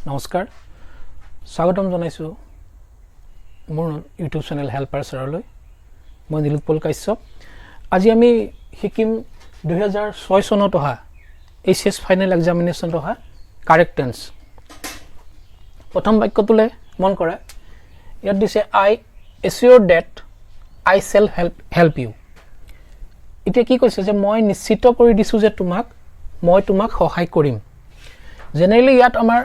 নমস্কাৰ স্বাগতম জনাইছো মোৰ ইউটিউব চেনেল হেল্পাৰ স্যাৰলৈ মই নীলোৎপল কাশ্যপ আজি আমি শিকিম 2006 চনত অহা এইচএস ফাইনেল এক্সামিনেশ্যন অহা কাৰেক্ট টেন্স প্ৰথম বাক্যটোলে মন কৰা ইয়াত দিছে I assure that I shall help you এটা কি কৈছে যে মই নিশ্চিত কৰি দিছো যে মই তোমাক সহায় কৰিম জেনেৰেলি ইয়াত আমাৰ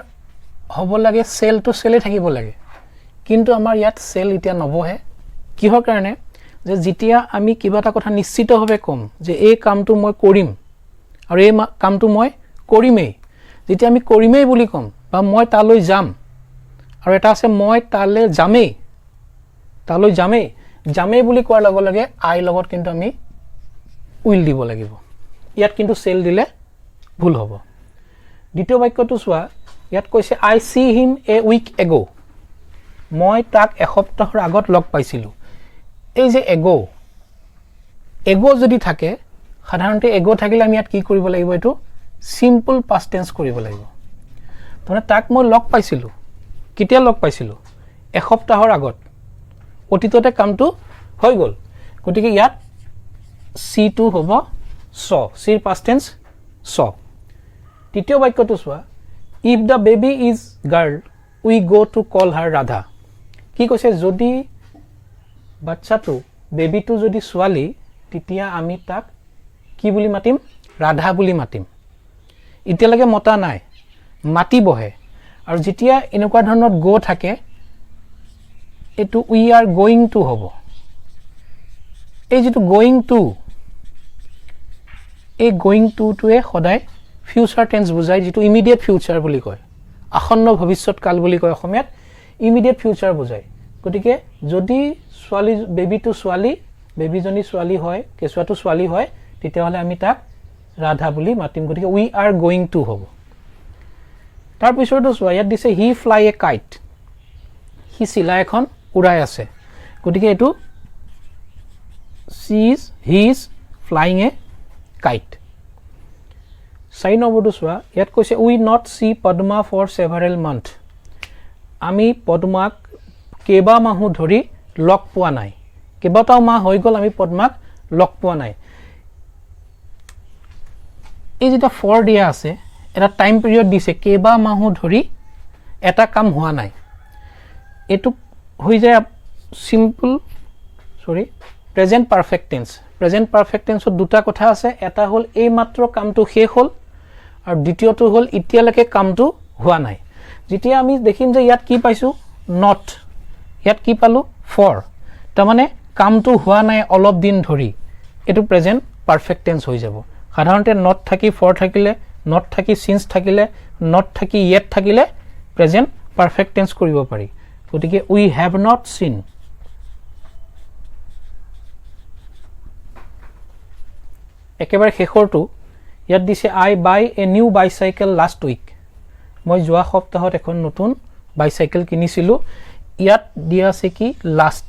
হ'ব লাগে সেল টু সেলে থাকিব লাগে কিন্তু আমাৰ ইয়াত সেল ইতিয়া নবহে কিহৰ কাৰণে যে যেতিয়া আমি কিবা এটা কথা নিশ্চিতভাৱে কম যে এই কামটো মই কৰিম আৰু এই কামটো মই কৰিমেই যেতিয়া আমি কৰিমেই বুলি কম বা মই তালৈ যাম আৰু এটা আছে মই তালৈ যামেই বুলি কোৱাৰ লগে লগে আই লগত কিন্তু আমি উইল দিব লাগিব ইয়াত কিন্তু সেল দিলে ভুল হ'ব দ্বিতীয় বাক্যটো চোৱা ইয়াত কৈছে আই সি হিম এ উইক এগো মই তাক এসপ্তাহৰ আগত লগ পাইছিলো এই যে এগো যদি থাকে সাধাৰণতে এগো থাকিলে আমি ইয়াত কি কৰিব লাগিব এটো সিম্পল পাস্ট টেন্স কৰিব লাগিব মানে তাক মই লগ পাইছিলো কেতিয়া লগ পাইছিলো এসপ্তাহৰ আগত অতীততে কামটো হৈ গল গতিকে ইয়াত সি টু হ'ব স সিৰ পাস্ট টেন্স স তৃতীয় বাক্যটো চোৱা if the baby is girl we go to call her radha কি কৈছে যদি বাচ্চাটো বেবিটো যদি ছোৱালী তেতিয়া আমি তাক কি বুলি মাতিম ৰাধা বুলি মাতিম ইতিয়ালৈকে মতা নাই মাতিবহে আৰু যেতিয়া এনেকুৱা ধৰণৰ গো থাকে এটো we are going to হ'ব এই যেটো going to এই going to টোৱে সদায় ফিউচাৰ টেন্স বুজায় যেটো ইমিডিয়েট ফিউচাৰ বুলি কয় আসন্ন ভৱিষ্যৎ কাল বুলি কয় অসমীয়াত ইমিডিয়েট ফিউচাৰ বুজায় গতিকে যদি ছোৱালী বেবিটো ছোৱালী বেবিজনী ছোৱালী হয় কেঁচুৱাটো ছোৱালী হয় তেতিয়াহলে আমি তাক ৰাধা বুলি মাতিম গতিকে উই আৰ গোইং টু হ'ব তাৰ পিছৰটো চোৱা ইয়াত দিছে হি ফ্লাই এ কাইট হি চিলা এখন উৰাই আছে গতিকে এটো he is flying a kite চাই নম্বৰটো চোৱা ইয়াত কৈছে we not see Padma for several month আমি পদ্মাক কেবা মাহ ধৰি লগ পোৱা নাই কেবাটাও মাহ হৈ গল আমি পদ্মাক লগ পোৱা নাই এই যেটা ফৰ দিয়া আছে এটা টাইম পিৰিয়ড দিছে কেবা মাহ ধৰি এটা কাম হোৱা নাই এটো হৈ যায় প্ৰেজেন্ট পাৰফেক্ট টেন্সত দুটা কথা আছে এটা হল এই মাত্ৰ কামটো শেষ হল আৰু দ্বিতীয়টো হল ইতিয়ালৈকে কামটো হোৱা নাই যেতিয়া আমি দেখিম যে ইয়াত কি পাইছো নট ইয়াত কি পালো ফৰ তাৰ মানে কামটো হোৱা নাই অলপ দিন ধৰি এটো প্ৰেজেন্ট পাৰফেক্ট টেন্স হৈ যাব সাধাৰণতে নট থাকি ফৰ থাকিলে নট থাকি সিন্স থাকিলে নট থাকি ইয়েট থাকিলে প্ৰেজেন্ট পাৰফেক্ট টেন্স কৰিব পাৰি গতিকে উই হ্যাভ নট সিন একেবাৰে শেষৰটো ইয়াত দিছে I buy a new bicycle last week মই যোৱা সপ্তাহত এখন নতুন বাইসাইকেল কিনিছিলো ইয়াত দিয়া আছে কি লাষ্ট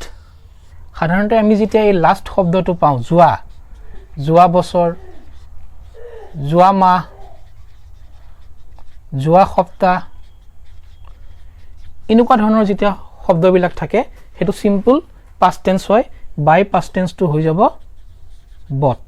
সাধাৰণতে আমি যেতিয়া এই লাষ্ট শব্দটো পাওঁ যোৱা বছৰ যোৱা মাহ যোৱা সপ্তাহ এনেকুৱা ধৰণৰ যেতিয়া শব্দবিলাক থাকে হেতু সিম্পল পাস্ট টেন্স হয় বাই পাস্ট টেন্সটো হৈ যাব বট